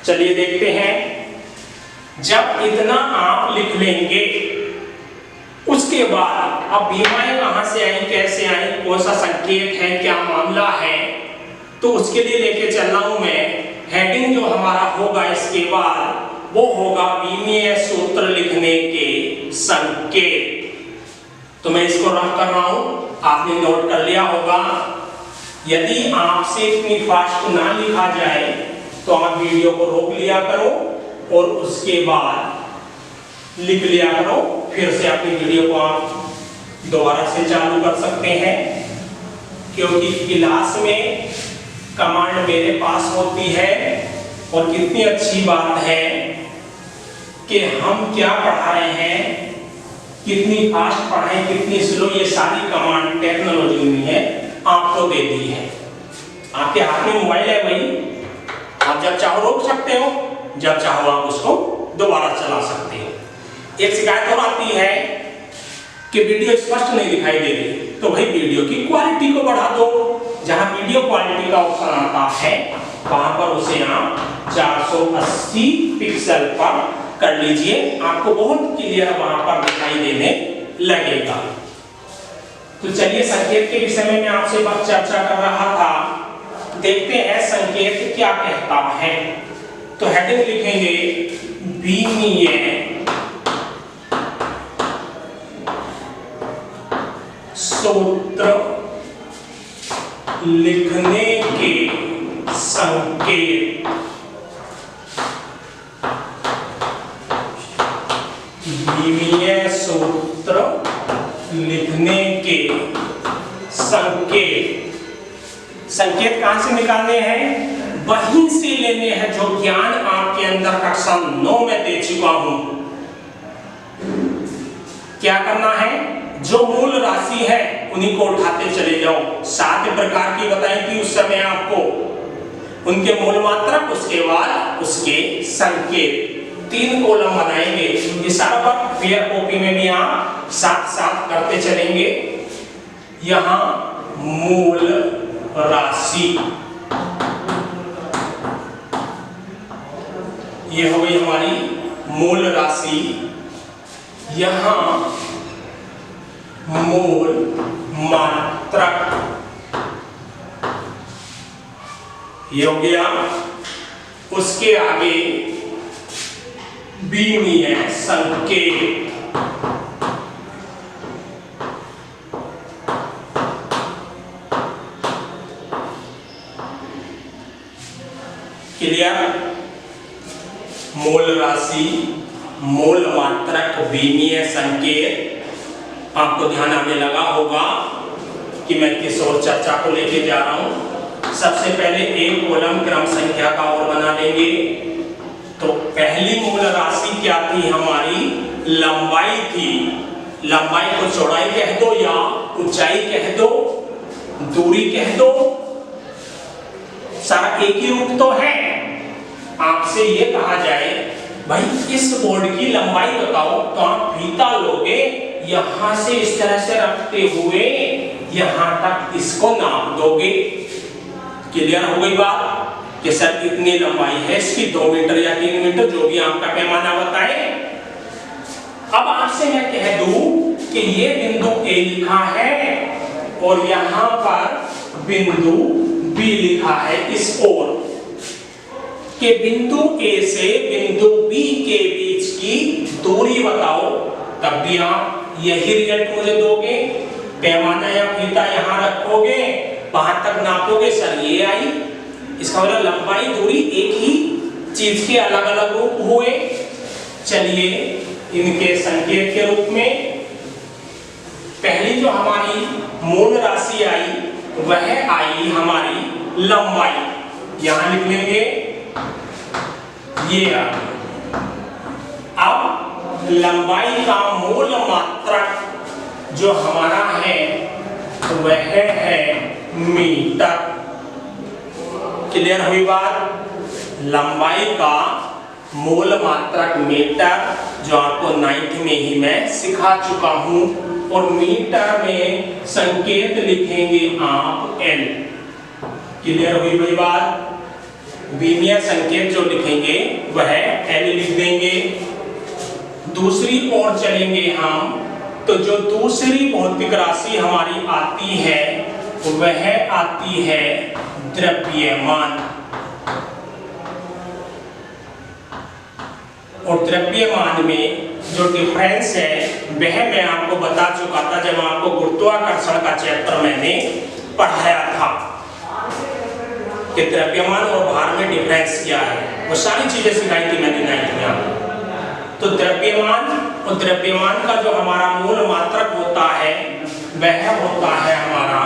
चलिए देखते हैं। जब इतना आप लिख लेंगे उसके बाद अब बीमाएं कहां से आई, कैसे आई, कौन सा संकेत है, क्या मामला है, तो उसके लिए लेके चल रहा हूं मैं। हेडिंग जो हमारा होगा इसके बाद वो होगा बीमीय सूत्र लिखने के संकेत। तो मैं इसको रफ कर रहा हूं, आपने नोट कर लिया होगा। यदि आपसे इतनी फास्ट ना लिखा जाए तो आप वीडियो को रोक लिया करो और उसके बाद लिख लिया करो। फिर से अपनी वीडियो को आप दोबारा से चालू कर सकते हैं, क्योंकि क्लास में कमांड मेरे पास होती है। और कितनी अच्छी बात है कि हम क्या पढ़ा रहे हैं, कितनी फास्ट पढ़ाएं, कितनी स्लो, ये सारी कमांड टेक्नोलॉजी ने आपको दे दी है। आपके हाथ में मोबाइल है भाई, आप जब चाहो रोक सकते हो, जब चाहो आप उसको दोबारा चला सकते हो। एक शिकायत और आती है कि वीडियो स्पष्ट नहीं दिखाई दे रही, तो भाई वीडियो की क्वालिटी को बढ़ा दो। जहां वीडियो क्वालिटी का ऑप्शन आता है वहां पर उसे आप 480 पिक्सल पर कर लीजिए, आपको बहुत क्लियर वहां पर दिखाई देने लगेगा। तो चलिए संकेत के विषय में मैं आपसे बात चर्चा कर रहा था, देखते हैं संकेत क्या कहता है। तो हेडिंग लिखेंगे बीमीय सूत्र लिखने के संकेत। बीमीय सूत्र लिखने के संकेत। संकेत कहां से निकालने हैं? वहीं से लेने हैं जो ज्ञान आपके अंदर कक्षा 9 में दे चुका हूं। क्या करना है? जो मूल राशि है उन्हीं को उठाते चले जाओ। 7 प्रकार की बताई थी उस समय आपको, उनके मूल मात्रक, उसके बाद उसके संकेत। 3 कॉलम बनाएंगे। ये सारा बात पेयर कॉपी में भी आप साथ साथ करते चलेंगे। यहां मूल राशि, ये हो गई हमारी मूल राशि। यहां मूल मात्रक, ये हो गया। उसके आगे बीमीय संकेत। क्लियर? मूल राशि, मूल मात्रक, बीमीय संकेत। आपको ध्यान आने लगा होगा कि मैं किस और चर्चा को लेके जा रहा हूं। सबसे पहले एक कॉलम क्रम संख्या का और बना लेंगे। तो पहली मूल राशि क्या थी हमारी? लंबाई थी। लंबाई को चौड़ाई कह दो या ऊंचाई कह दो, दूरी कह दो, सारा एक ही रूप तो है। आपसे ये कहा जाए भाई इस बोर्ड की लंबाई बताओ, तो आप फीता लोगे, यहां से इस तरह से रखते हुए यहां तक इसको नाप दोगे। क्लियर हो गई बात कि सर इतनी लंबाई है इसकी, 2 मीटर या 3 मीटर, जो भी आपका पैमाना बताए। अब आपसे मैं कह दूं कि ये बिंदु ए लिखा है और यहां पर बिंदु बी लिखा है। इस ओर के बिंदु ए से बिंदु बी के बीच की दूरी बताओ, तब भी आप यही रिजल्ट मुझे दोगे। पैमाना या फीता यहां रखोगे, वहां तक नापोगे, सर ये आई। इसका मतलब लंबाई दूरी एक ही चीज के अलग अलग रूप हुए। चलिए इनके संकेत के रूप में पहली जो हमारी मूल राशि आई वह आई हमारी लंबाई। यहां लिख लेंगे ये। अब लंबाई का मूल मात्रक जो हमारा है वह है मीटर। क्लियर हुई बात? लंबाई का मूल मात्रक मीटर, जो आपको 9th में ही मैं सिखा चुका हूं। और मीटर में संकेत लिखेंगे आप एल। क्लियर हुई भाई बात? विमीय संकेत जो लिखेंगे वह L लिख देंगे। दूसरी ओर चलेंगे हम, तो जो दूसरी भौतिक राशि हमारी आती है वह आती है द्रव्यमान। और द्रव्यमान में जो डिफरेंस है वह मैं आपको बता चुका था जब आपको गुरुत्वाकर्षण का चैप्टर मैंने पढ़ाया था कि द्रव्यमान और भार में डिफरेंस क्या है। वो सारी चीजें सिखाई थी मैंने 9th में आपको। तो द्रव्यमान और द्रव्यमान का जो हमारा मूल मात्रक होता है वह होता है हमारा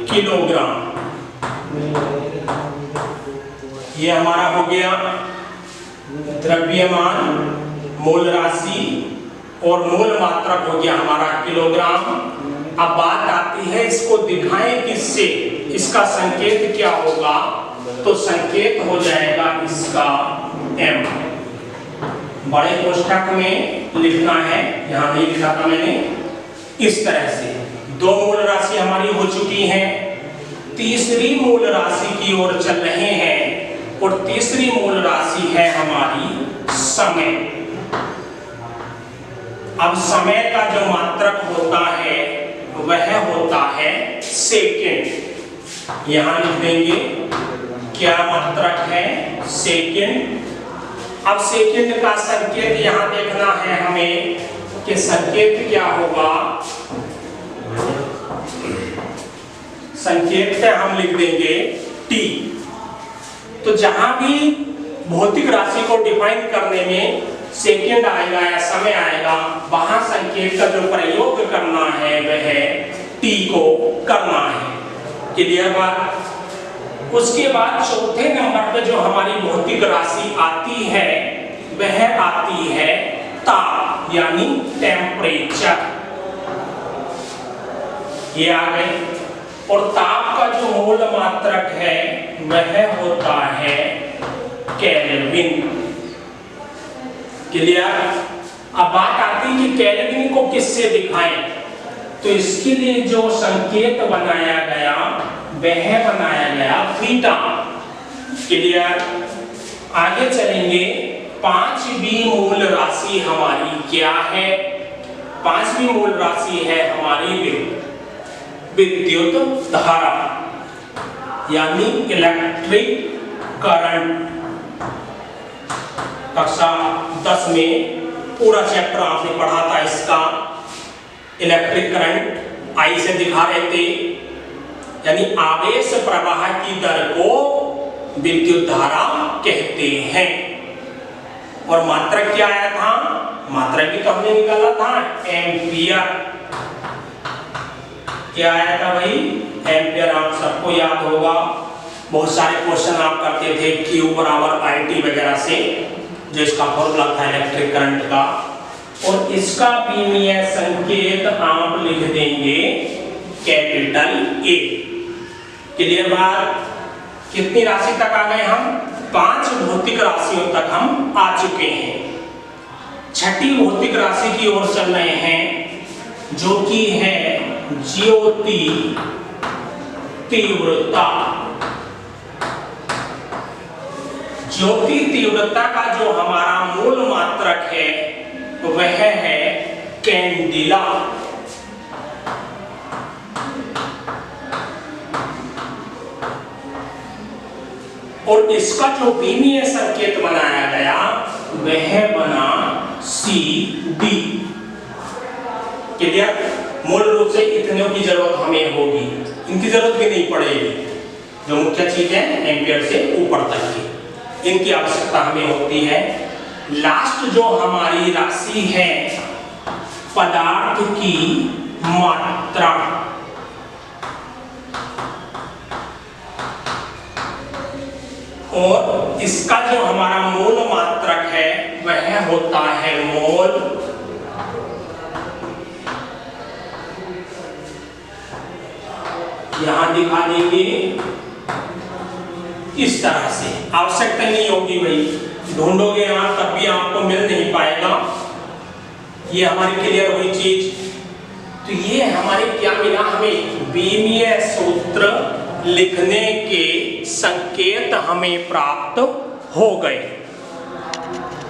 किलोग्राम। ये हमारा हो गया द्रव्यमान, मूल राशि, और मूल मात्रक हो गया हमारा किलोग्राम। अब बात आती है इसको दिखाएं किससे, इसका संकेत क्या होगा, तो संकेत हो जाएगा इसका m। बड़े कोष्ठक में लिखना है, यहां नहीं लिखा था मैंने। इस तरह से दो मूल राशि हमारी हो चुकी हैं, तीसरी मूल राशि की ओर चल रहे हैं, और तीसरी मूल राशि है हमारी समय। अब समय का जो मात्रक होता है वह होता है सेकंड। यहां लिख देंगे क्या मात्रक है, सेकंड। अब सेकंड का संकेत यहां देखना है हमें कि संकेत क्या होगा। संकेत से हम लिख देंगे t। तो जहां भी भौतिक राशि को डिफाइन करने में सेकंड आएगा या समय आएगा, वहां संकेत का जो प्रयोग करना है वह t को करना है। क्लियर बात। उसके बाद चौथे नंबर पे जो हमारी भौतिक राशि आती है वह आती है ताप यानी टेम्परेचर। ये आ गए। और ताप का जो मूल मात्रक है वह होता है केल्विन। क्लियर। अब बात आती है कि केल्विन को किससे दिखाएं, तो इसके लिए जो संकेत बनाया गया वह बनाया गया थीटा। क्लियर। आगे चलेंगे। पांचवी मूल राशि हमारी क्या है, पांचवी मूल राशि है हमारी विद्युत धारा यानी इलेक्ट्रिक करंट। कक्षा 10 में पूरा चैप्टर आपने पढ़ा था इसका। इलेक्ट्रिक करंट आई से दिखा रहे थे, यानी आवेश प्रवाह की दर को विद्युत धारा कहते हैं। और मात्रक क्या आया था, मात्रक भी तो हमने निकाला था एम्पियर। क्या आया था भाई, एम्पियर। आप सबको याद होगा, बहुत सारे क्वेश्चन आप करते थे Q बराबर IT वगैरह से, जो इसका फॉर्मूला था इलेक्ट्रिक करंट का। और इसका विमीय संकेत आप लिख देंगे कैपिटल A। क्लियर बात। कितनी राशि तक आ गए हम, 5 भौतिक राशियों तक हम आ चुके हैं। छठी भौतिक राशि की ओर चल रहे हैं जो कि है ज्योति तीव्रता। ज्योति तीव्रता का जो हमारा मूल मात्रक है वह है कैंडिला। और इसका जो विमीय संकेत बनाया गया वह बना CD। क्लियर। मूल रूप से इतनों की जरूरत हमें होगी, इनकी जरूरत भी नहीं पड़ेगी। जो मुख्य चीज है एम्पियर से ऊपर तक की, इनकी आवश्यकता हमें होती है। लास्ट जो हमारी राशि है पदार्थ की मात्रा। और इसका जो हमारा मूल मात्रक है वह होता है मोल। यहां दिखा देंगे इस तरह से। आवश्यकता नहीं होगी भाई, ढूंढोगे यहां तब भी आपको मिल नहीं पाएगा। ये हमारी क्लियर हुई चीज। तो ये हमारे क्या मिला, हमें विमीय सूत्र लिखने के संकेत हमें प्राप्त हो गए।